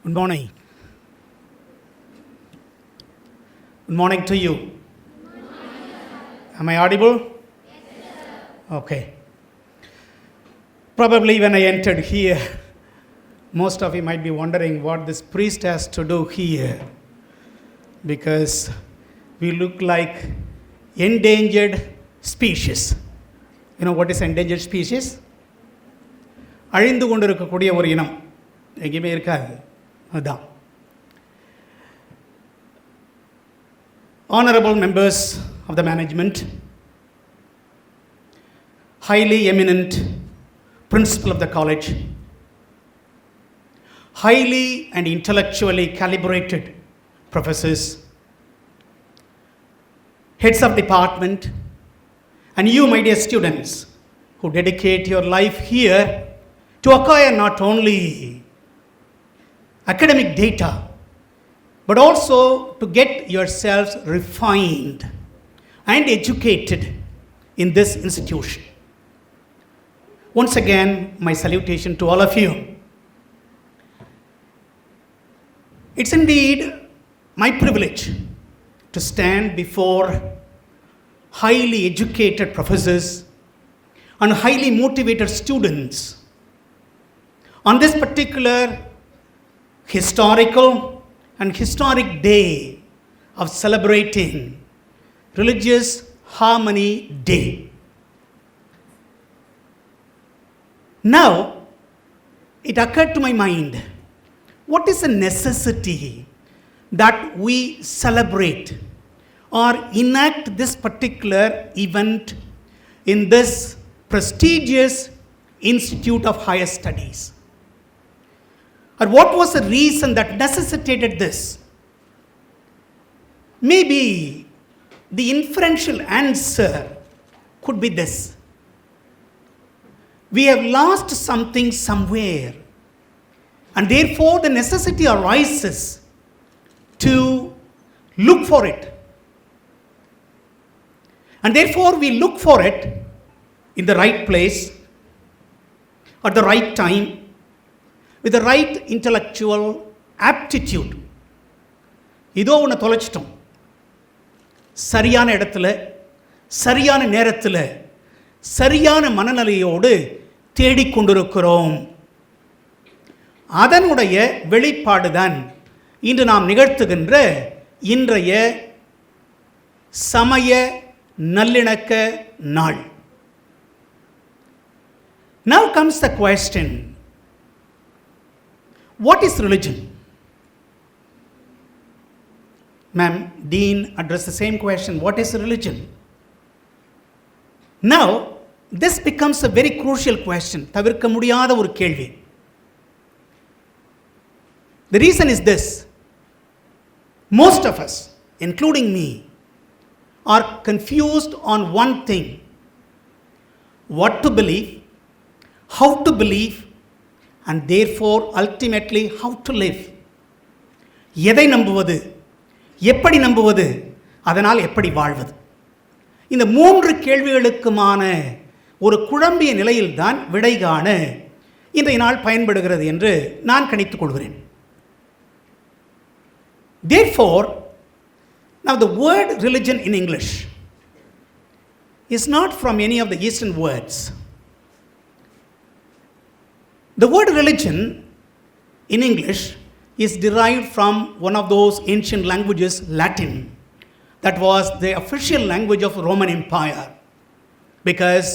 Good morning. Good morning to you. Am I audible? Okay. Probably when I entered here, most of you might be wondering what this priest has to do here, because we look like endangered species. You know what is endangered species? அழிந்து கொண்டு இருக்கக்கூடிய ஒரு இனம் எங்கேயுமே இருக்காது. அதுதான். Honorable members of the management, highly eminent principal of the college, highly and intellectually calibrated professors, heads of department, and you, my dear students, who dedicate your life here to acquire not only academic data, but also to get yourselves refined and educated in this institution. Once again, my salutation to all of you. It's indeed my privilege to stand before highly educated professors and highly motivated students on this particular historical and historic day of celebrating Religious Harmony Day. Now, it occurred to my mind, what is the necessity that we celebrate or enact this particular event in this prestigious institute of higher studies? Or what was the reason that necessitated this? Maybe the inferential answer could be this: we have lost something somewhere, and therefore the necessity arises to look for it. And therefore we look for it in the right place, at the right time, with the right intellectual aptitude. இதோ ஒன்று தொலைச்சிட்டோம், சரியான இடத்துல சரியான நேரத்தில் சரியான மனநிலையோடு தேடிக்கொண்டிருக்கிறோம். அதனுடைய வெளிப்பாடுதான் இன்று நாம் நிகழ்த்துகின்ற இன்றைய சமய நல்லிணக்க நாள். Now comes the question, what is religion? Ma'am, Dean addressed the same question, what is religion? Now, this becomes a very crucial question, தவிர்க்க முடியாத ஒரு கேள்வி. The reason is this: most of us, including me, are confused on one thing: what to believe, how to believe, and therefore ultimately how to live. எதை நம்புவது, எப்படி நம்புவது, அதனால் எப்படி வாழ்வது? இந்த மூன்று கேள்விகளுக்குமான ஒரு குழம்பிய நிலையில்தான் விடை காண இன்றைய நாள் பயன்படுகிறது என்று நான் கணித்துக் கொள்கிறேன். Therefore, now the word religion in English is not from any of the Eastern words. The word religion in English is derived from one of those ancient languages, Latin, that was the official language of the Roman Empire, because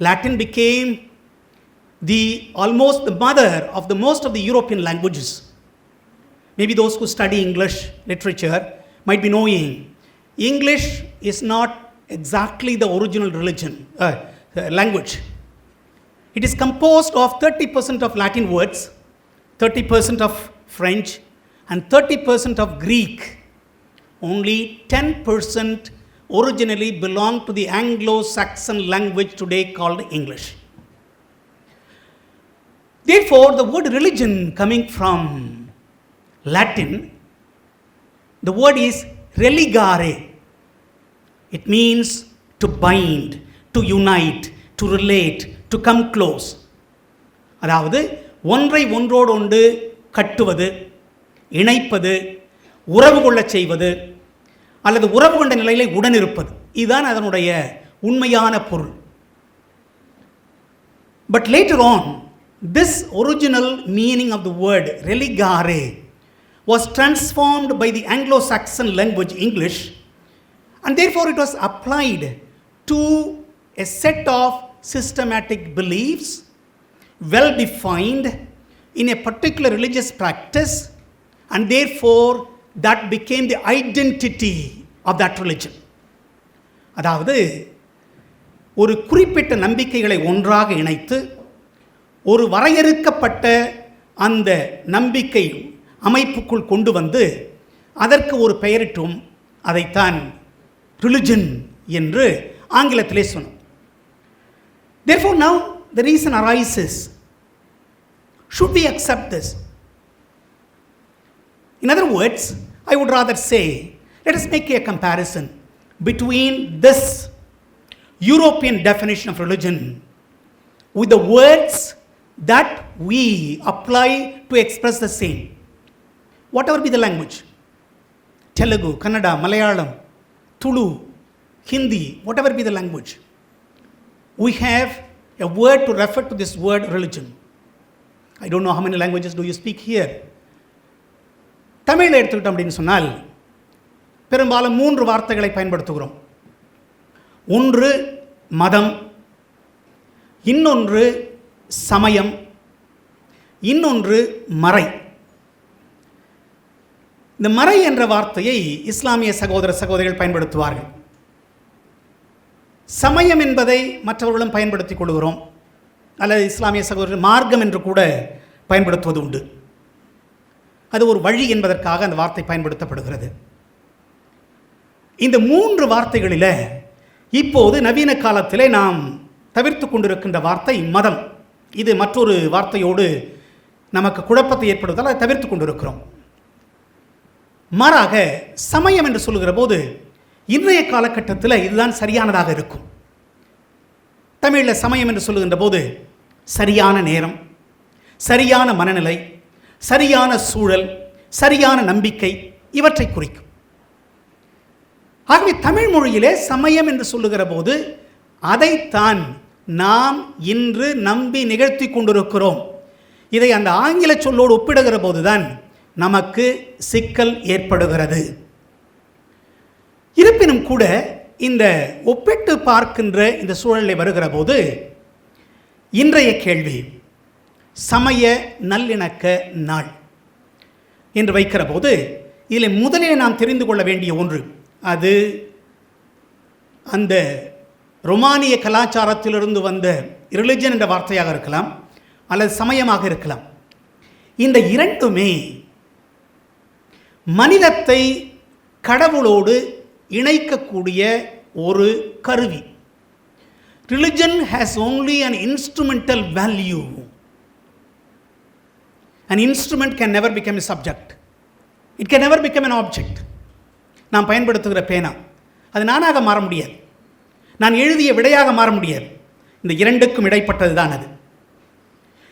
Latin became almost the mother of most of the European languages. Maybe those who study English literature might be knowing English is not exactly the original language. It is composed of 30% of Latin words, 30% of French, and 30% of Greek. Only 10% originally belonged to the Anglo-Saxon language today called English. Therefore, the word religion coming from Latin, the word is religare. It means to bind, to unite, to relate, to come close. அதாவது ஒன்றை ஒன்றோடு ஒன்று கட்டுவது, இணைப்பது, உறவு கொள்ளச் செய்வது, அல்லது உறவு கொண்ட நிலையிலே உடனிருப்பது. இதுதான் அதனுடைய உண்மையான பொருள். But later on, this original meaning of the word religare was transformed by the Anglo-Saxon language English, and therefore it was applied to a set of systematic beliefs, well defined in a particular religious practice, and therefore that became the identity of that religion. அதாவது ஒரு குறிப்பிட்ட நம்பிக்கைகளை ஒன்றாக இணைத்து ஒரு வரையறுக்கப்பட்ட அந்த நம்பிக்கை அமைப்புக்குள் கொண்டு வந்து அதற்கு ஒரு பெயரிட்டும் அதைத்தான் ரிலிஜன் என்று ஆங்கிலத்திலே சொன்னோம். Therefore now the reason arises, should we accept this? In other words, I would rather say, let us make a comparison between this European definition of religion with the words that we apply to express the same. Whatever be the language, Telugu, Kannada, Malayalam, Tulu, Hindi, whatever be the language, we have a word to refer to this word religion. I don't know how many languages do you speak here. தமிழில் எடுத்துக்கிட்டோம் அப்படின்னு சொன்னால் பெரும்பாலும் 3 வார்த்தைகளை பயன்படுத்துகிறோம். ஒன்று மதம், இன்னொன்று சமயம், இன்னொன்று மறை. இந்த மறை என்ற வார்த்தையை இஸ்லாமிய சகோதர சகோதரிகள் பயன்படுத்துவார்கள். சமயம் என்பதை மற்றவர்களும் பயன்படுத்திக் கொள்கிறோம், அல்லது இஸ்லாமிய சகோதரர்கள் மார்க்கம் என்று கூட பயன்படுத்துவது உண்டு. அது ஒரு வழி என்பதற்காக அந்த வார்த்தை பயன்படுத்தப்படுகிறது. இந்த 3 வார்த்தைகளில் இப்போது நவீன காலத்திலே நாம் தவிர்த்து கொண்டிருக்கின்ற வார்த்தை மதம். இது மற்றொரு வார்த்தையோடு நமக்கு குழப்பத்தை ஏற்படுவதால் அதை தவிர்த்து கொண்டிருக்கிறோம். மாறாக சமயம் என்று சொல்லுகிற போது இன்றைய காலகட்டத்தில் இதுதான் சரியானதாக இருக்கும். தமிழில் சமயம் என்று சொல்லுகின்ற போது சரியான நேரம், சரியான மனநிலை, சரியான சூழல், சரியான நம்பிக்கை இவற்றை குறிக்கும். ஆகவே தமிழ் மொழியிலே சமயம் என்று சொல்லுகிற போது அதைத்தான் நாம் இன்று நம்பி நிகழ்த்தி கொண்டிருக்கிறோம். இதை அந்த ஆங்கில சொல்லோடு ஒப்பிடுகிற போதுதான் நமக்கு சிக்கல் ஏற்படுகிறது. இருப்பினும் கூட இந்த ஒப்பிட்டு பார்க்கின்ற இந்த சூழலில் வருகிற போது இன்றைய கேள்வி சமய நல்லிணக்க நாள் என்று வைக்கிற போது இதில் முதலில் நாம் தெரிந்து கொள்ள வேண்டிய ஒன்று, அது அந்த ரோமானிய கலாச்சாரத்திலிருந்து வந்த ரிலிஜன் என்ற வார்த்தையாக இருக்கலாம், அல்லது சமயமாக இருக்கலாம். இந்த இரண்டுமே மனிதத்தை கடவுளோடு இணைக்கக்கூடிய ஒரு கருவி. Religion has only an instrumental value. An instrument can never become a subject. It can never become an object. நாம் பயன்படுத்துகிற பேனா அது நானாக மாற முடியாது, நான் எழுதிய விடையாக மாற முடியாது. இந்த இரண்டுக்கும் இடைப்பட்டது தான் அது.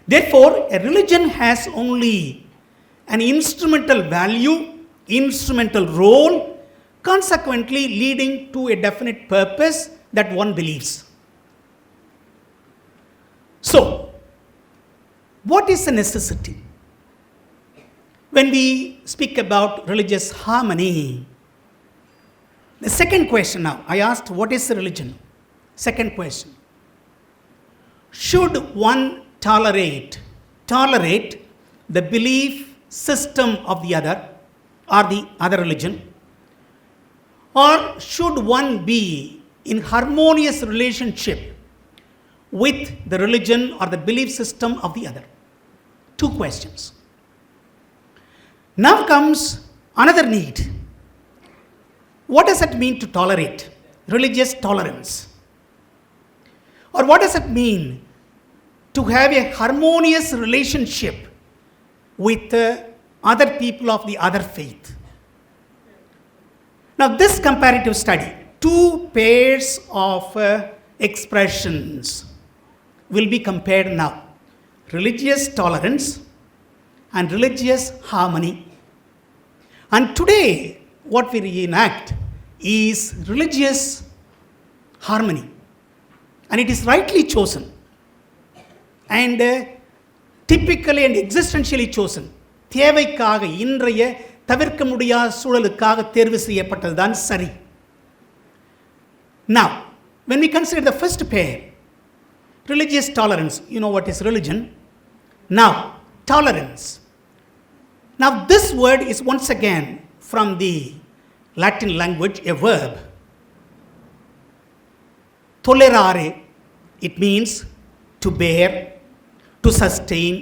Therefore, a religion has only an instrumental value, instrumental role, consequently leading to a definite purpose that one believes. So, what is the necessity? When we speak about religious harmony, the second question now, I asked what is the religion? Second question, should one tolerate the belief system of the other or the other religion, or should one be in harmonious relationship with the religion or the belief system of the other? 2 questions. Now comes another need. What does it mean to tolerate? Religious tolerance. Or what does it mean to have a harmonious relationship with other people of the other faith? Now this comparative study, 2 pairs of expressions will be compared now. Religious tolerance and religious harmony And today, what we reenact is religious harmony. And it is rightly chosen. And typically and existentially chosen. தேவைக்காக இன்றைய தவிர்க்க முடியாத சூழலுக்காக தேர்வு செய்யப்பட்டதுதான் சரி. Now, when we consider the first pair, religious tolerance, you know what is religion? Now, tolerance. Now, this word is once again from the Latin language, a verb. Tolerare, it means to bear, to sustain,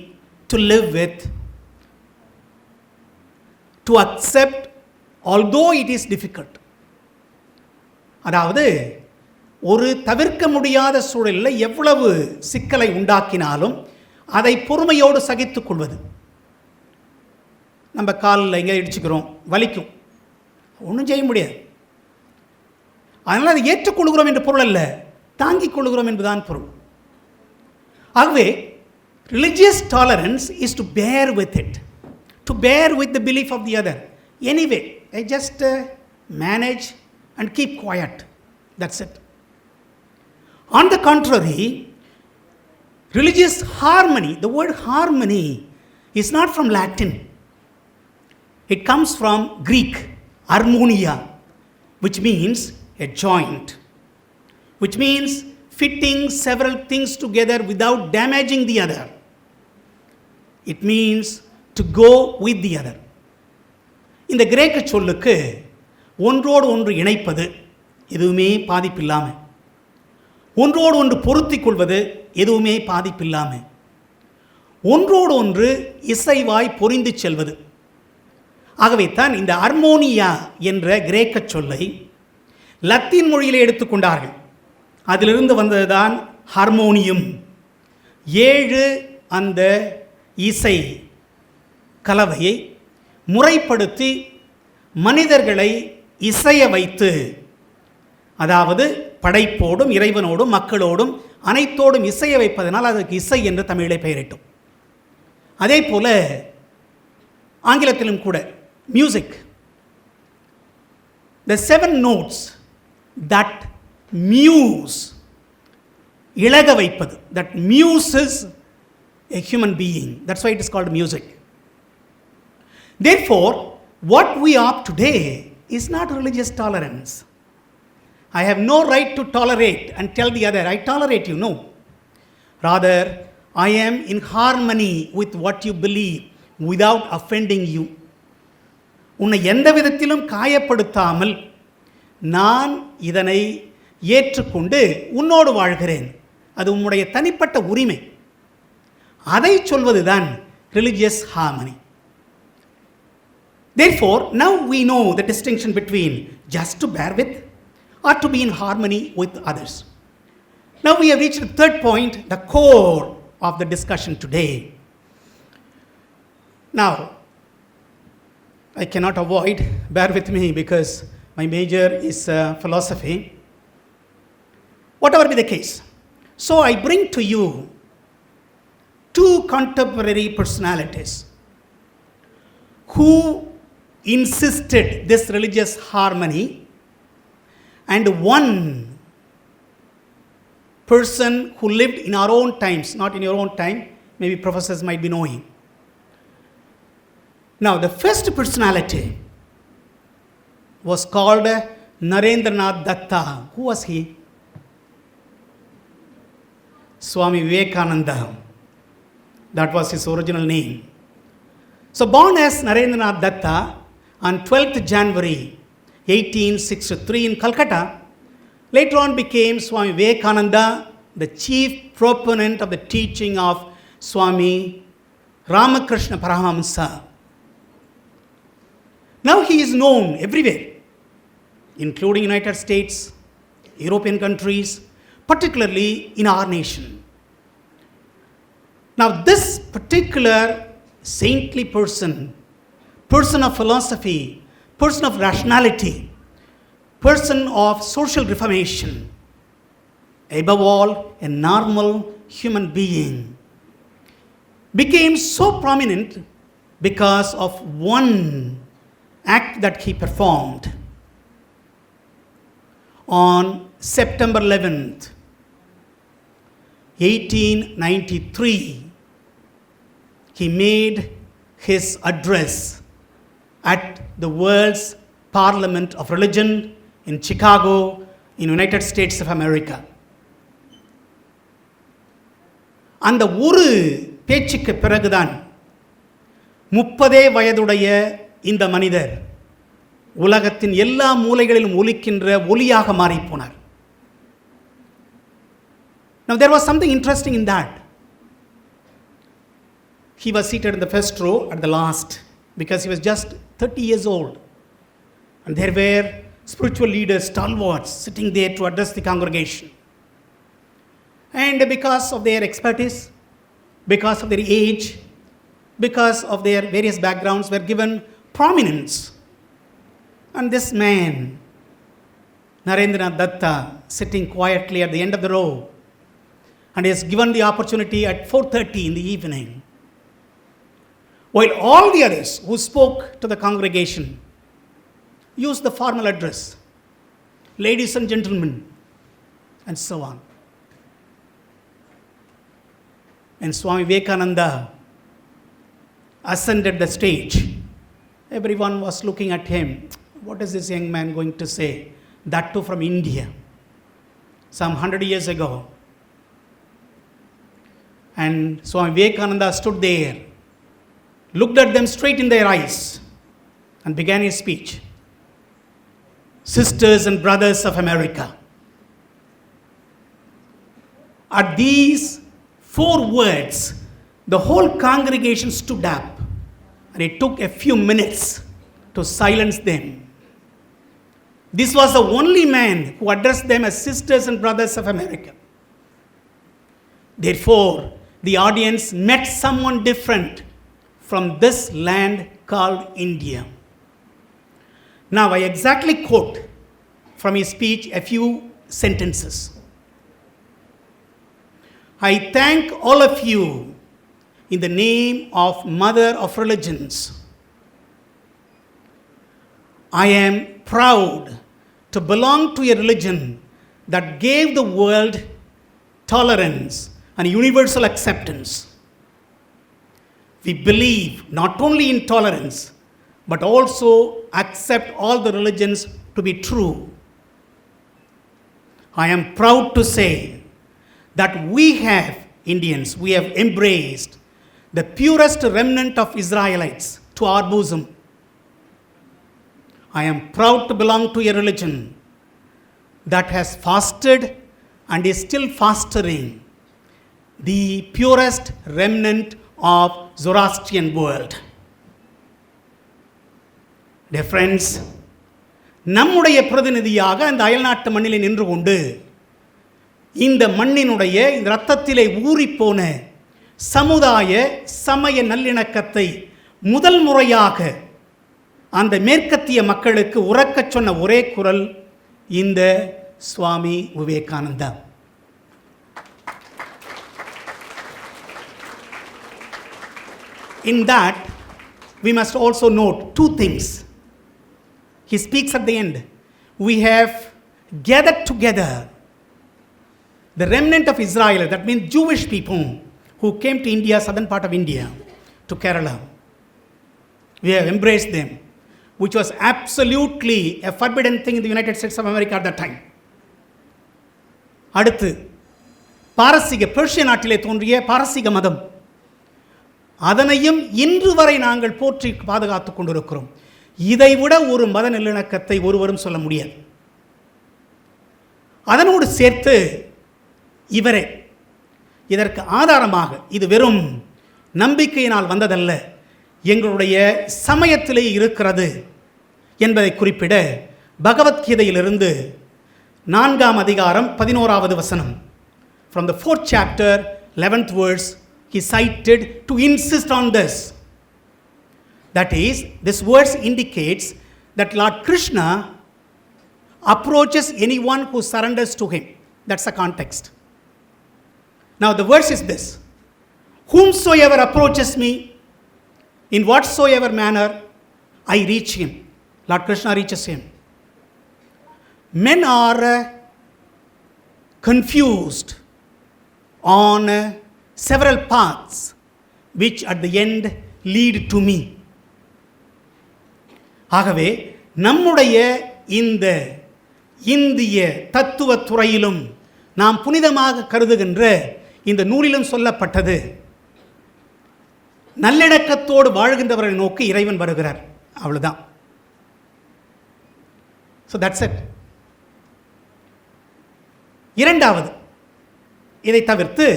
to live with, to accept, although it is difficult. அதாவது ஒரு தவிர்க்க முடியாத சூழலில் எவ்வளவு சிக்கலை உண்டாக்கினாலும் அதை பொறுமையோடு சகித்துக் கொள்வது. நம்ம காலில் எங்கே இடிச்சுக்கிறோம், வலிக்கும், ஒன்றும் செய்ய முடியாது. அதனால் அதை ஏற்றுக்கொள்கிறோம் என்று பொருள் அல்ல, தாங்கிக் கொள்கிறோம் என்பதுதான் பொருள். ஆகவே religious tolerance is to bear with it, to bear with the belief of the other. Anyway, I just manage and keep quiet. That's it. On the contrary, religious harmony, the word harmony is not from Latin. It comes from Greek, harmonia, which means a joint, which means fitting several things together without damaging the other. It means to go with the other. இந்த கிரேக்க சொல்லுக்கு ஒன்றோடு ஒன்று இணைப்பது, எதுவுமே பாதிப்பில்லாமல், ஒன்றோடு ஒன்று பொருத்திக் கொள்வது, எதுவுமே பாதிப்பில்லாமல், ஒன்றோடு ஒன்று இசைவாய் பொரிந்து செல்வது. ஆகவே தான் இந்த ஹார்மோனியா என்ற கிரேக்க சொல்லை லத்தீன் மொழியிலே எடுத்துக்கொண்டார்கள். அதிலிருந்து வந்ததுதான் ஹார்மோனியம். 7 அந்த இசை கலவையை முறைப்படுத்தி மனிதர்களை இசைய வைத்து, அதாவது படைப்போடும் இறைவனோடும் மக்களோடும் அனைத்தோடும் இசைய வைப்பதனால் அதற்கு இசை என்று தமிழிலே பெயரிட்டோம். அதே போல ஆங்கிலத்திலும் கூட music, the 7 notes that muse, இழக வைப்பது, that muses a human being. That's why it is called music. Therefore, what we are today is not religious tolerance. I have no right to tolerate and tell the other, I tolerate you. No. Rather, I am in harmony with what you believe without offending you. உன்னை எந்த விதத்திலும் காயப்படுத்தாமல் நான் இதனை ஏற்றுக்கொண்டு உன்னோடு வாழ்கிறேன். அது உன்னுடைய தனிப்பட்ட உரிமை. அதை சொல்வதுதான் religious harmony. Therefore, now we know the distinction between just to bear with or to be in harmony with others. Now we have reached the third point, the core of the discussion today. Now, I cannot avoid, bear with me because my major is philosophy. Whatever be the case. So I bring to you 2 contemporary personalities who insisted this religious harmony, and one person who lived in our own times, not in your own time, maybe professors might be knowing. Now, the first personality was called Narendranath Datta. Who was he? Swami Vivekananda. That was his original name. So, born as Narendranath Datta on 12th January 1863 in Calcutta, later on became Swami Vivekananda, the chief proponent of the teaching of Swami Ramakrishna Paramahamsa. Now he is known everywhere, including United States, European countries, particularly in our nation. Now this particular saintly person of philosophy, person of rationality, person of social reformation, above all a normal human being, became so prominent because of one act that he performed on September 11th, 1893, he made his address at the World's Parliament of Religion in Chicago, in United States of America. அந்த ஒரு பேச்சுக்கு பிறகுதான் 30 வயதுடைய இந்த மனிதர் உலகத்தின் எல்லா மூலைகளிலும் ஒலிக்கின்ற ஒலியாக மாறிப்போனார். Now there was something interesting in that. He was seated in the first row at the last because he was just 30 years old. And there were spiritual leaders, stalwarts, sitting there to address the congregation. And because of their expertise, because of their age, because of their various backgrounds, were given prominence. And this man, Narendranath Datta, sitting quietly at the end of the row, and is given the opportunity at 4:30 in the evening, while all the others who spoke to the congregation used the formal address, ladies and gentlemen, and so on. And Swami Vivekananda ascended the stage. Everyone was looking at him. What is this young man going to say? That too from India, some 100 years ago. And Swami Vivekananda stood there, looked at them straight in their eyes, and began his speech. Sisters and brothers of America. At these 4 words, the whole congregation stood up, and it took a few minutes to silence them. This was the only man who addressed them as sisters and brothers of America. Therefore, the audience met someone different from this land called India. Now, I exactly quote from his speech a few sentences. I thank all of you in the name of Mother of Religions. I am proud to belong to a religion that gave the world tolerance and universal acceptance. We believe not only in tolerance, but also accept all the religions to be true. I am proud to say that we Indians, we have embraced the purest remnant of Israelites to our bosom. I am proud to belong to a religion that has fostered and is still fostering the purest remnant of Zoroastrian world. Dear friends, நம்முடைய பிரதிநிதியாக அந்த அயல்நாட்டு மண்ணிலே நின்று கொண்டு இந்த மண்ணினுடைய இந்த இரத்தத்திலே ஊறிப்போன சமுதாய சமய நல்லிணக்கத்தை முதல் முறையாக அந்த மேற்கத்திய மக்களுக்கு உரக்கச் சொன்ன ஒரே குரல் இந்த Swami Vivekananda. In that, we must also note 2 things. He speaks at the end. We have gathered together the remnant of Israel, that means Jewish people who came to India, southern part of India, to Kerala. We have embraced them, which was absolutely a forbidden thing in the United States of America at that time. அடுத்து பாரசீக பெர்ஷிய நாட்டிலே தோன்றிய பாரசீக மதம், அதனையும் இன்று வரை நாங்கள் போற்றி பாதுகாத்து கொண்டிருக்கிறோம். இதைவிட ஒரு மத நல்லிணக்கத்தை ஒருவரும் சொல்ல முடியாது. அதனோடு சேர்த்து இவரே இதற்கு ஆதாரமாக, இது வெறும் நம்பிக்கையினால் வந்ததல்ல, எங்களுடைய சமயத்திலே இருக்கிறது என்பதை குறிப்பிட பகவத்கீதையிலிருந்து 4ஆம் அதிகாரம் 11வது வசனம், from the 4th chapter 11th verse, he cited to insist on this. That is, this verse indicates that Lord Krishna approaches anyone who surrenders to him. That's the context. Now the verse is this: whomsoever approaches me in whatsoever manner I reach him. Lord Krishna reaches him. Men are confused on several paths which at the end lead to me. ஆகவே நம்முடைய இந்த இந்திய தத்துவ துறையிலும் நாம் புனிதமாக கருதுகின்ற இந்த நூலிலும் சொல்லப்பட்டது, நல்லிணக்கத்தோடு வாழ்கின்றவர்களை நோக்கி இறைவன் வருகிறார். அவ்வளவுதான். So that's it. இரண்டாவது, இதை தவிர்த்து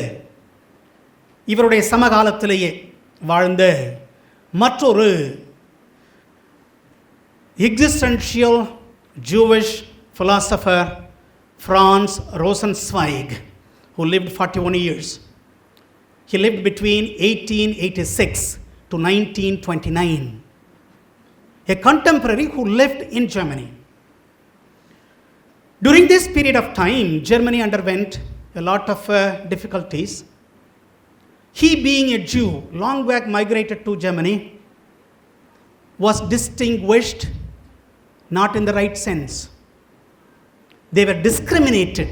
இவருடைய சமகாலத்திலேயே வாழ்ந்த மற்றொரு existential Jewish philosopher, Franz Rosenzweig, who lived 41 years. He lived between 1886 to 1929. A contemporary who lived in Germany. During this period of time, Germany underwent a lot of difficulties. He, being a Jew, long back migrated to Germany, was distinguished not in the right sense. They were discriminated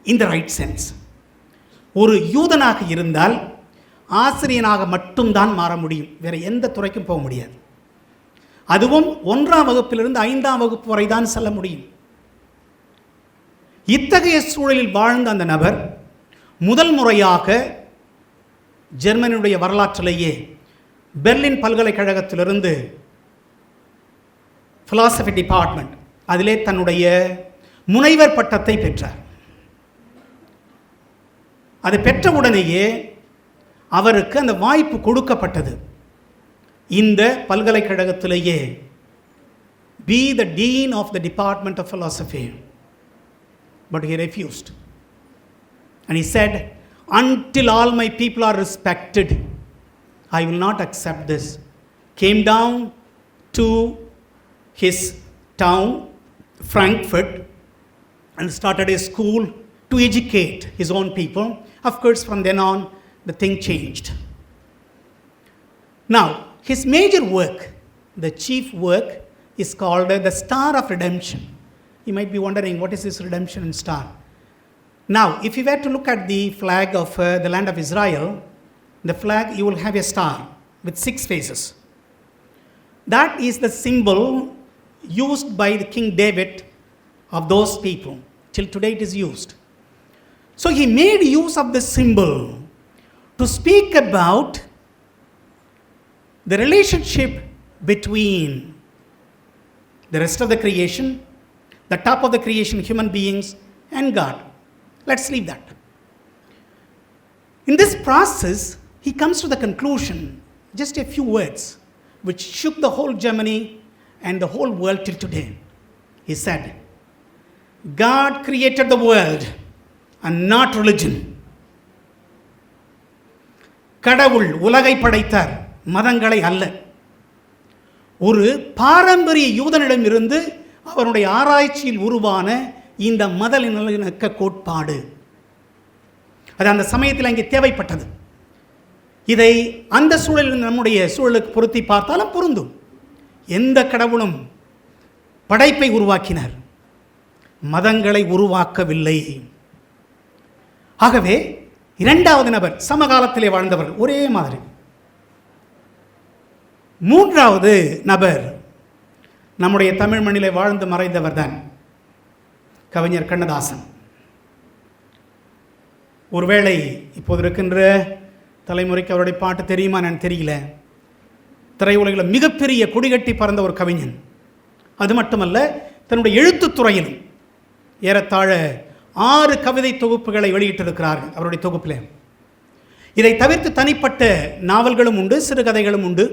in the right sense. ஒரு யூதனாக இருந்தால் ஆசிரியனாக மட்டும்தான் மாற முடியும், வேற எந்த துறைக்கும் போக முடியாது. அதுவும் 1ஆம் வகுப்பிலிருந்து 5ஆம் வகுப்பு வரை தான் செல்ல முடியும். இத்தகைய சூழலில் வாழ்ந்த அந்த நபர் முதல் முறையாக ஜெர்மனியுடைய வரலாற்றிலேயே பெர்லின் பல்கலைக்கழகத்திலிருந்து philosophy டிபார்ட்மெண்ட் அதிலே தன்னுடைய முனைவர் பட்டத்தை பெற்றார். அது பெற்றவுடனேயே அவருக்கு அந்த வாய்ப்பு கொடுக்கப்பட்டது, இந்த பல்கலைக்கழகத்திலேயே be the dean of the department of philosophy. But he refused. And he said, until all my people are respected, I will not accept this. Came down to his town, Frankfurt, and started a school to educate his own people. Of course, from then on, the thing changed. Now, his major work, the chief work, is called the Star of Redemption. You might be wondering, what is this redemption and star? Now, if you were to look at the flag of the land of Israel, the flag, you will have a star with 6 faces. That is the symbol used by the King David of those people. Till today it is used. So he made use of this symbol to speak about the relationship between the rest of the creation, the top of the creation, human beings, and God. Let's leave that. In this process, he comes to the conclusion, just a few words, which shook the whole Germany and the whole world till today. He said, God created the world and not religion. கடவுள் உலகை படைத்தார், மதங்களை அல்ல. ஒரு பாரம்பரிய யூதனிடம் இருந்து அவருடைய ஆராய்ச்சியில் உருவான இந்த மத நல்லிணக்க கோட்பாடு, அது அந்த சமயத்தில் அங்கே தேவைப்பட்டது. இதை அந்த சூழலில் நம்முடைய சூழலுக்கு பொருத்தி பார்த்தாலும் பொருந்தும். எந்த கடவுளும் படைப்பை உருவாக்கினார், மதங்களை உருவாக்கவில்லை. ஆகவே இரண்டாவது நபர் சமகாலத்திலே வாழ்ந்தவர் ஒரே மாதிரி. மூன்றாவது நபர் நம்முடைய தமிழ் மண்ணிலே வாழ்ந்து மறைந்தவர் தான் கவிஞர் கண்ணதாசன். ஒருவேளை இப்போது இருக்கின்ற தலைமுறைக்கு அவருடைய பாட்டு தெரியுமா நான் தெரியல. திரையுலகில் மிகப்பெரிய கொடிகட்டி பறந்த ஒரு கவிஞன். அது மட்டுமல்ல, தன்னுடைய எழுத்துத்துறையிலும் ஏறத்தாழ 6 கவிதை தொகுப்புகளை வெளியிட்டிருக்கிறார்கள் அவருடைய தொகுப்பில். இதை தவிர்த்து தனிப்பட்ட நாவல்களும் உண்டு, சிறுகதைகளும் உண்டு.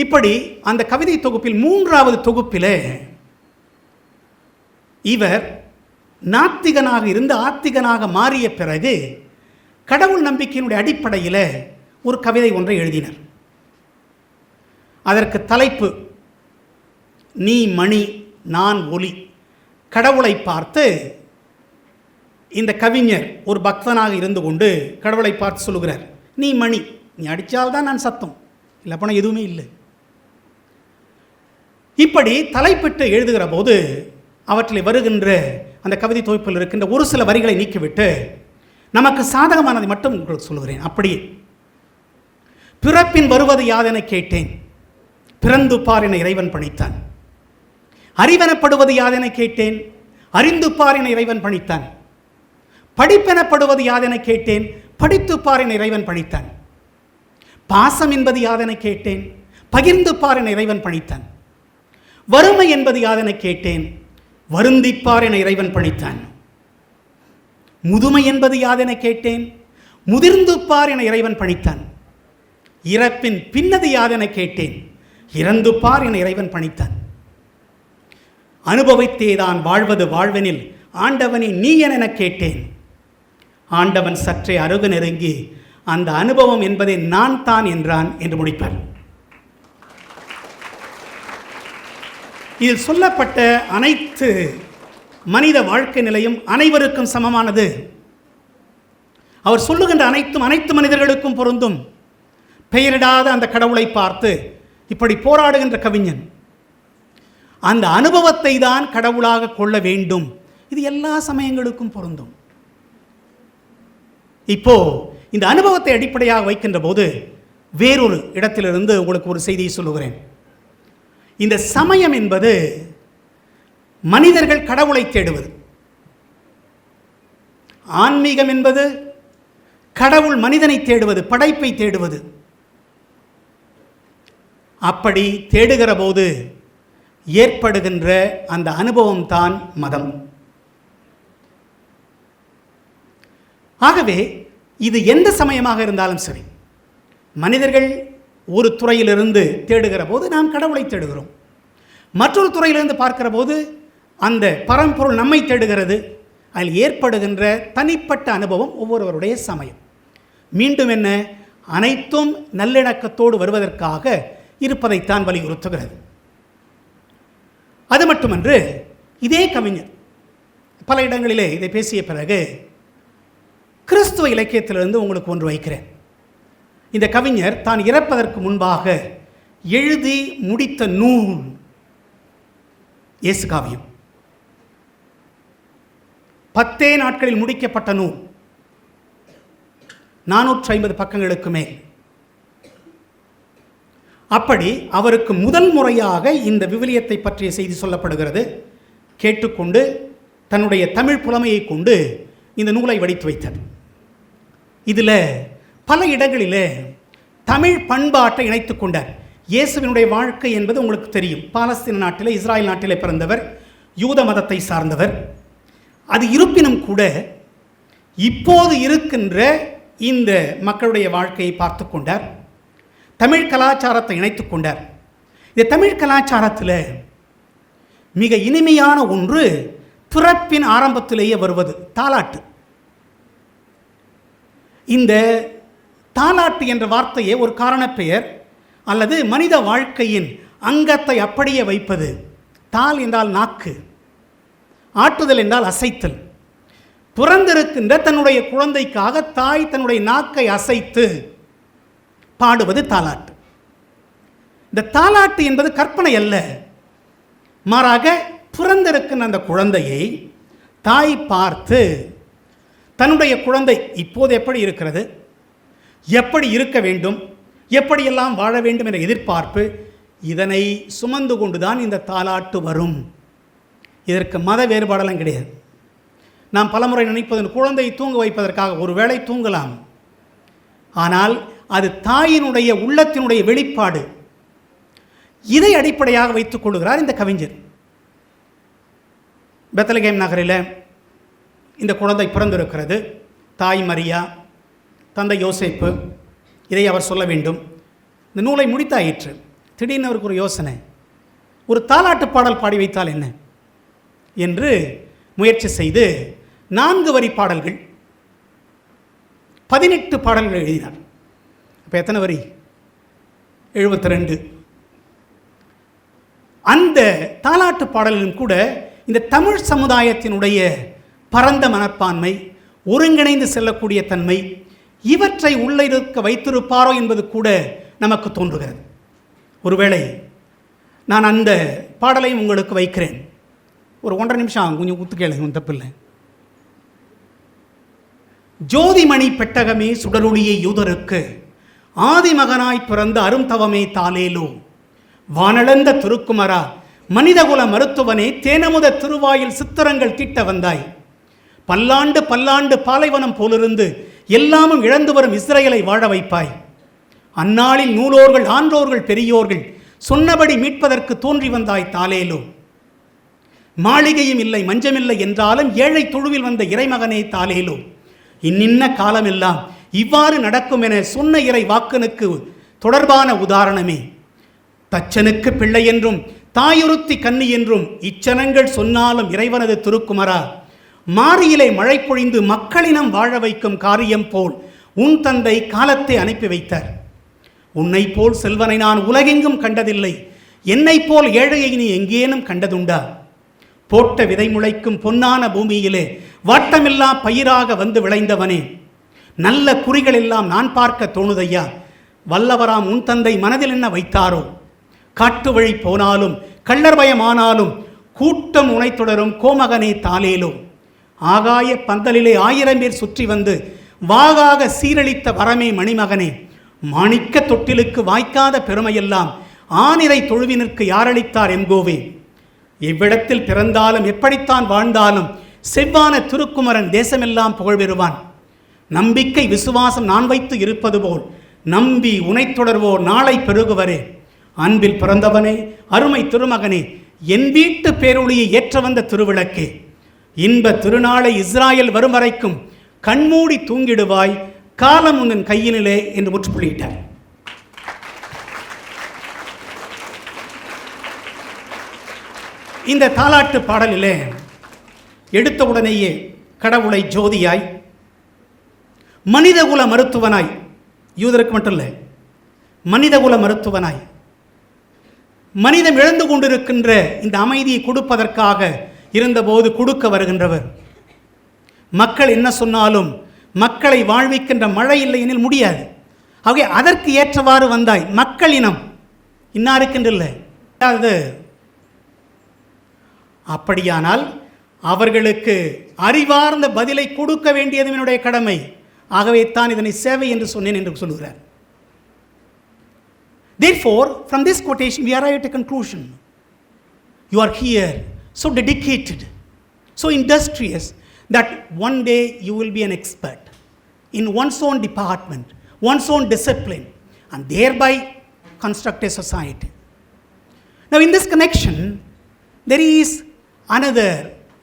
இப்படி அந்த கவிதை தொகுப்பில் 3வது தொகுப்பில் இவர் நாத்திகனாக இருந்து ஆத்திகனாக மாறிய பிறகு கடவுள் நம்பிக்கையினுடைய அடிப்படையில் ஒரு கவிதை ஒன்றை எழுதினர். அதற்கு தலைப்பு நீ மணி நான் ஒலி. கடவுளை பார்த்து இந்த கவிஞர் ஒரு பக்தனாக இருந்து கொண்டு கடவுளை பார்த்து சொல்லுகிறார், நீ மணி, நீ அடித்தால்தான் நான் சத்தம், இல்லை போனால் எதுவுமே இல்லை. இப்படி தலைப்பிட்டு எழுதுகிற போது அவற்றில் வருகின்ற அந்த கவிதை தொகுப்பில் இருக்கின்ற ஒரு சில வரிகளை நீக்கிவிட்டு நமக்கு சாதகமானதை மட்டும் உங்களுக்கு சொல்லுகிறேன். அப்படி பிறப்பின் வருவது யாதென கேட்டேன், பிறந்து பார் என இறைவன் பணித்தான். அறிவெனப்படுவது யாதென கேட்டேன், அறிந்து பார் என இறைவன் பணித்தான். படிப்பெனப்படுவது யாதென கேட்டேன், படித்து பார் என இறைவன் பணித்தான். பாசம் என்பது யாதென கேட்டேன், பகிர்ந்து பார் என இறைவன் பணித்தான். வறுமை என்பது யாதென கேட்டேன், வருந்திப்பார் என இறைவன் பணித்தான். முதுமை என்பது யாதென கேட்டேன், முதிர்ந்து பார் என இறைவன் பணித்தான். இறப்பின் பின்னது யாதென கேட்டேன், இறந்து பார் என இறைவன் பணித்தான். அனுபவித்தேதான் வாழ்வது வாழ்வெனில் ஆண்டவனை நீ என கேட்டேன். ஆண்டவன் சற்றே அருகு நெருங்கி அந்த அனுபவம் என்பதை நான் தான் என்றான் என்று முடிப்பார். இதில் சொல்லப்பட்ட அனைத்து மனித வாழ்க்கை நிலையும் அனைவருக்கும் சமமானது. அவர் சொல்லுகின்ற அனைத்து மனிதர்களுக்கும் பொருந்தும். பெயரிடாத அந்த கடவுளை பார்த்து இப்படி போராடுகின்ற கவிஞன் அந்த அனுபவத்தை தான் கடவுளாக கொள்ள வேண்டும். இது எல்லா சமயங்களுக்கும் பொருந்தும். இப்போ இந்த அனுபவத்தை அடிப்படையாக வைக்கின்ற போது வேறொரு இடத்திலிருந்து உங்களுக்கு ஒரு செய்தியை சொல்லுகிறேன். இந்த சமயம் என்பது மனிதர்கள் கடவுளை தேடுவது, ஆன்மீகம் என்பது கடவுள் மனிதனை தேடுவது, படைப்பை தேடுவது. அப்படி தேடுகிற போது ஏற்படுகின்ற அந்த அனுபவம் தான் மதம். ஆகவே இது எந்த சமயமாக இருந்தாலும் சரி, மனிதர்கள் ஒரு துறையிலிருந்து தேடுகிற போது நாம் கடவுளை தேடுகிறோம். மற்றொரு துறையிலிருந்து பார்க்கிற போது அந்த பரம்பொருள் நம்மை தேடுகிறது. அதில் ஏற்படுகின்ற தனிப்பட்ட அனுபவம் ஒவ்வொருவருடைய சமயம். மீண்டும் என்ன, அனைத்தும் நல்லிணக்கத்தோடு வருவதற்காக இருப்பதைத்தான் வலியுறுத்துகிறது. அது மட்டுமன்று, இதே கவிஞர் பல இடங்களிலே இதை பேசிய பிறகு கிறிஸ்துவ இலக்கியத்திலிருந்து உங்களுக்கு ஒன்று வைக்கிறேன். இந்த கவிஞர் தான் இறப்பதற்கு முன்பாக எழுதி முடித்த நூல் இயேசு காவியம். 10 நாட்களில் முடிக்கப்பட்ட நூல், 450 பக்கங்களுக்கு மேல். அப்படி அவருக்கு முதல் முறையாக இந்த விவிலியத்தை பற்றிய செய்தி சொல்லப்படுகிறது. கேட்டுக்கொண்டு தன்னுடைய தமிழ் புலமையை கொண்டு இந்த நூலை வடித்து வைத்தார். இதில் பல இடங்களில் தமிழ் பண்பாட்டை இணைத்துக் கொண்டார். இயேசுவினுடைய வாழ்க்கை என்பது உங்களுக்கு தெரியும். பாலஸ்தீன நாட்டில், இஸ்ராயல் நாட்டில் பிறந்தவர், யூத மதத்தை சார்ந்தவர். அது இருப்பினும் கூட இப்போது இருக்கின்ற இந்த மக்களுடைய வாழ்க்கையை பார்த்து கொண்டார். தமிழ் கலாச்சாரத்தை இணைத்துக் கொண்டார். இந்த தமிழ் கலாச்சாரத்தில் மிக இனிமையான ஒன்று பிறப்பின் ஆரம்பத்திலேயே வருவது தாலாட்டு. இந்த தாலாட்டு என்ற வார்த்தையே ஒரு காரணப்பெயர் அல்லது மனித வாழ்க்கையின் அங்கத்தை அப்படியே வைப்பது. தால் என்றால் நாக்கு, ஆட்டுதல் என்றால் அசைத்தல். பிறந்திருக்கின்ற தன்னுடைய குழந்தைக்காக தாய் தன்னுடைய நாக்கை அசைத்து பாடுவது தாலாட்டு. இந்த தாலாட்டு என்பது கற்பனை அல்ல, மாறாக பிறந்திருக்கின்ற அந்த குழந்தையை தாய் பார்த்து தன்னுடைய குழந்தை இப்போது எப்படி இருக்கிறது, எப்படி இருக்க வேண்டும், எப்படியெல்லாம் வாழ வேண்டும் என்ற எதிர்பார்ப்பு, இதனை சுமந்து கொண்டுதான் இந்த தாலாட்டு வரும். இதற்கு மத வேறுபாடெல்லாம் கிடையாது. நாம் பலமுறை நினைப்பது, குழந்தையை தூங்க வைப்பதற்காக ஒரு வேளை தூங்கலாம், ஆனால் அது தாயினுடைய உள்ளத்தினுடைய வெளிப்பாடு. இதை அடிப்படையாக வைத்துக் கொள்கிறார் இந்த கவிஞர். பெத்லகேம் நகரில் இந்த குழந்தை பிறந்திருக்கிறது. தாய் மரியா, தந்தை யோசேப்பு, இதை அவர் சொல்ல வேண்டும். இந்த நூலை முடித்தாயிற்று. திடீர்னு அவருக்கு ஒரு யோசனை, ஒரு தாலாட்டு பாடல் பாடி வைத்தால் என்ன என்று முயற்சி செய்து 4 வரி பாடல்கள், 18 பாடல்கள் எழுதினார். இப்போ எத்தனை வரி? 72. அந்த தாலாட்டு பாடலிலும் கூட இந்த தமிழ் சமுதாயத்தினுடைய பரந்த மனப்பான்மை, ஒருங்கிணைந்து செல்லக்கூடிய தன்மை, இவற்றை உள்ளிருக்க வைத்திருப்பாரோ என்பது கூட நமக்கு தோன்றுகிறது. ஒருவேளை நான் அந்த பாடலையும் உங்களுக்கு வைக்கிறேன். ஒரு 1.5 நிமிஷம் ஆகும், கொஞ்சம் குத்து கேளுங்க, தப்பில்லை. ஜோதிமணி பெட்டகமே சுடரொளியை யூதருக்கு, ஆதிமகனாய் பிறந்த அருந்தவமே தாலேலோ, வானளந்த திருக்குமரா மனிதகுல மருத்துவனே, தேனமுத திருவாயில் சித்திரங்கள் தீட்ட வந்தாய். பல்லாண்டு பல்லாண்டு பாலைவனம் போலிருந்து எல்லாமும் இழந்து வரும் இஸ்ரேலை வாழ வைப்பாய். அந்நாளில் நூலோர்கள் ஆன்றோர்கள் பெரியோர்கள் சொன்னபடி மீட்பதற்கு தோன்றி வந்தாய் தாலேலோ. மாளிகையும் இல்லை மஞ்சமில்லை என்றாலும் ஏழை தொழுவில் வந்த இறைமகனே தாலேலோ. இன்னின்ன காலமெல்லாம் இவ்வாறு நடக்கும் என சொன்ன இறை வாக்கனுக்கு தொடர்பான உதாரணமே. தச்சனுக்கு பிள்ளை என்றும் தாயுறுத்தி கன்னி என்றும் இச்சனங்கள் சொன்னாலும் இறைவனது திருக்குமரா, மாரியிலே மழை பொழிந்து மக்களினம் வாழ வைக்கும் காரியம் போல் உன் தந்தை காலத்தை அனுப்பி வைத்தார். உன்னை போல் செல்வனை நான் உலகெங்கும் கண்டதில்லை, என்னை போல் ஏழையை நீ எங்கேனும் கண்டதுண்டா? போட்ட விதை முளைக்கும் பொன்னான பூமியிலே வாட்டமில்லா பயிராக வந்து விளைந்தவனே, நல்ல குறிகள் எல்லாம் நான் பார்க்க தோணுதையா? வல்லவராம் உன் தந்தை மனதில் என்ன வைத்தாரோ? காட்டு வழி போனாலும் கள்ளர் பயமானாலும் கூட்டம் உனை தொடரும் கோமகனே தாலேலோ. ஆகாய பந்தலிலே 1000 பேர் சுற்றி வந்து வாகாக சீரழித்த வரமே மணிமகனே, மாணிக்க தொட்டிலுக்கு வாய்க்காத பெருமையெல்லாம் ஆனிரை தொழுவினருக்கு யாரளித்தார் எம்கோவே. எவ்விடத்தில் பிறந்தாலும் எப்படித்தான் வாழ்ந்தாலும் செவ்வான திருக்குமரன் தேசமெல்லாம் புகழ் பெறுவான். நம்பிக்கை விசுவாசம் நான் வைத்து இருப்பது போல் நம்பி உனை தொடர்வோர் நாளை பெருகுவரே. அன்பில் பிறந்தவனே, அருமை திருமகனே, என் வீட்டு பேரொளியை ஏற்ற வந்த திருவிளக்கே, இன்ப திருநாளை இஸ்ராயல் வரும் வரைக்கும் கண்மூடி தூங்கிடுவாய், காலம் உன் கையினிலே என்று முற்றுப்புள்ளிட்டார். இந்த தாலாட்டு பாடலிலே எடுத்தவுடனேயே கடவுளை ஜோதியாய், மனிதகுல மருத்துவனாய், யூதருக்கு மட்டும் இல்லை, மனிதகுல மருத்துவனாய், மனிதம் இழந்து கொண்டிருக்கின்ற இந்த அமைதியை கொடுப்பதற்காக இருந்தபோது கொடுக்க வருகின்றவர். மக்கள் என்ன சொன்னாலும் மக்களை வாழ்விக்கின்ற மழை இல்லை எனில் முடியாது. ஆகவே அதற்கு ஏற்றவாறு வந்தாய். மக்கள் இனம் இன்னாருக்கின்றில்லை. அது அப்படியானால் அவர்களுக்கு அறிவார்ந்த பதிலை கொடுக்க வேண்டியது என்னுடைய கடமை. ஆகவே தான் இதனை சேவை என்று சொன்னேன் என்று சொல்லுகிறார். Therefore, from this quotation we arrive at a conclusion. You are here, so dedicated, so industrious, that one day you will be an expert in one's own department, one's own discipline, and thereby construct a society. Now in this connection, there is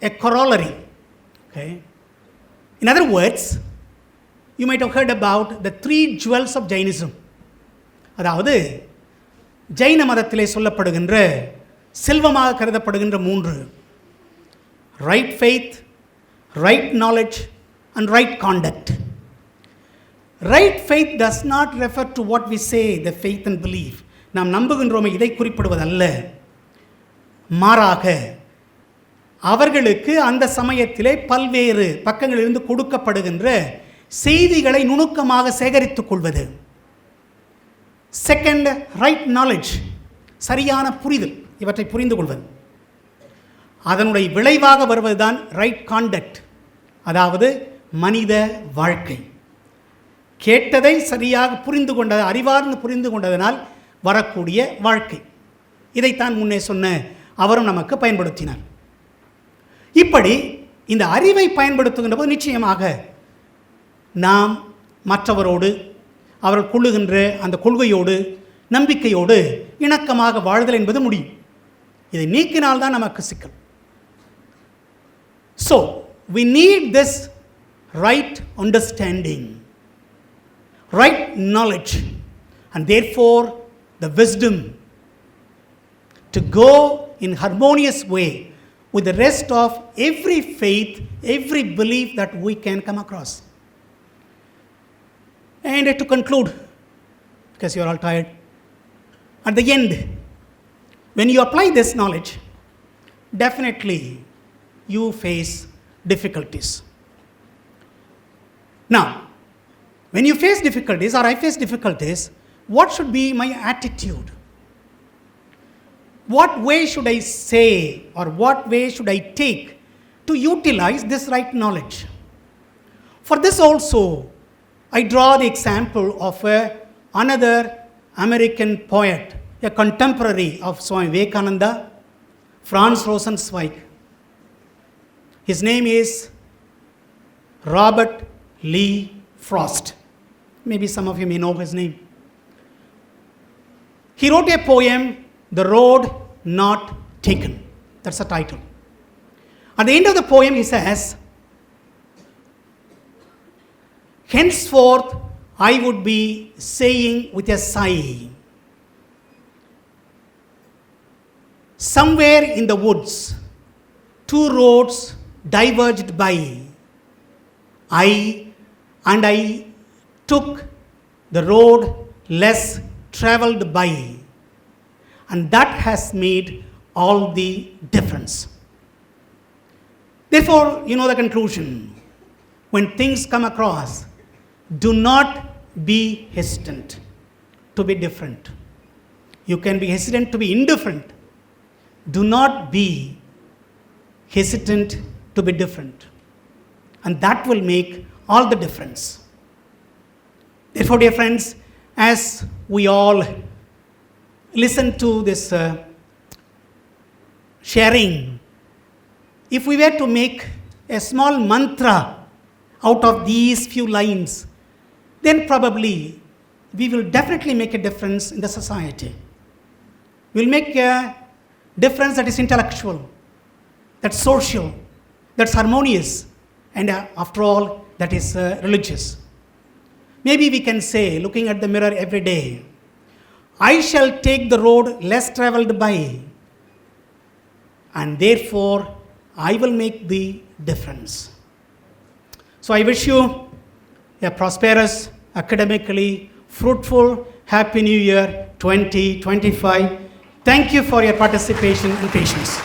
a corollary. Okay? In other words, you might have heard about the 3 jewels of Jainism. அதாவது ஜைன மதத்திலே சொல்லப்படுகின்ற செல்வமாக கருதப்படுகின்ற 3: right faith, right knowledge and right conduct. Right faith does not refer to what we say the faith and believe. நாம் நம்புகின்றோமே இதை குறிப்பிடுவதல்ல. மாறாக அவர்களுக்கு அந்த சமயத்திலே பல்வேறு பக்கங்களிலிருந்து கொடுக்கப்படுகின்ற செய்திகளை நுணுக்கமாக சேகரித்துக் கொள்வது. செகண்ட், ரைட் நாலேஜ், சரியான புரிதல், இவற்றை புரிந்து கொள்வது. அதனுடைய விளைவாக வருவதுதான் ரைட் காண்டக்ட், அதாவது மனித வாழ்க்கை. கேட்டதை சரியாக புரிந்து கொண்டது, அறிவார்ந்து புரிந்து கொண்டதனால் வரக்கூடிய வாழ்க்கை. இதைத்தான் முன்னே சொன்ன அவரும் நமக்கு பயன்படுத்தினார். இப்படி இந்த அறிவை பயன்படுத்துகின்ற போது நிச்சயமாக நாம் மற்றவரோடு அவர்கள் கொள்ளுகின்ற அந்த கொள்கையோடு நம்பிக்கையோடு இணக்கமாக வாழ்தல் என்பது முடியும். இதை நீக்கினால்தான் நமக்கு சிக்கல். So we need this right understanding, right knowledge, and therefore the wisdom to go in harmonious way with the rest of every faith, every belief that we can come across. And to conclude, because you are all tired, at the end, when you apply this knowledge, definitely you face difficulties. Now, when you face difficulties, or I face difficulties, what should be my attitude? what way should I say or what way should I take to utilize this right knowledge? For this also, I draw the example of another American poet, a contemporary of Swami Vivekananda, Franz Rosenzweig. His name is Robert Lee Frost. Maybe some of you may know his name. He wrote a poem, The Road Not Taken. That's the title. At the end of the poem, he says, henceforth, I would be saying with a sigh, somewhere in the woods, two roads diverged by. I took the road less traveled by, and that has made all the difference. Therefore, you know the conclusion. When things come across, do not be hesitant to be different. You can be hesitant to be indifferent. Do not be hesitant to be different. And that will make all the difference. Therefore, dear friends, as we all listen to this sharing, if we were to make a small mantra out of these few lines, then probably we will definitely make a difference in the society. We'll make a difference that is intellectual, that's social, that's harmonious, and after all, that is religious. Maybe we can say, looking at the mirror every day, I shall take the road less traveled by, and therefore I will make the difference. So I wish you a prosperous, academically fruitful, happy New Year 2025. Thank you for your participation and patience.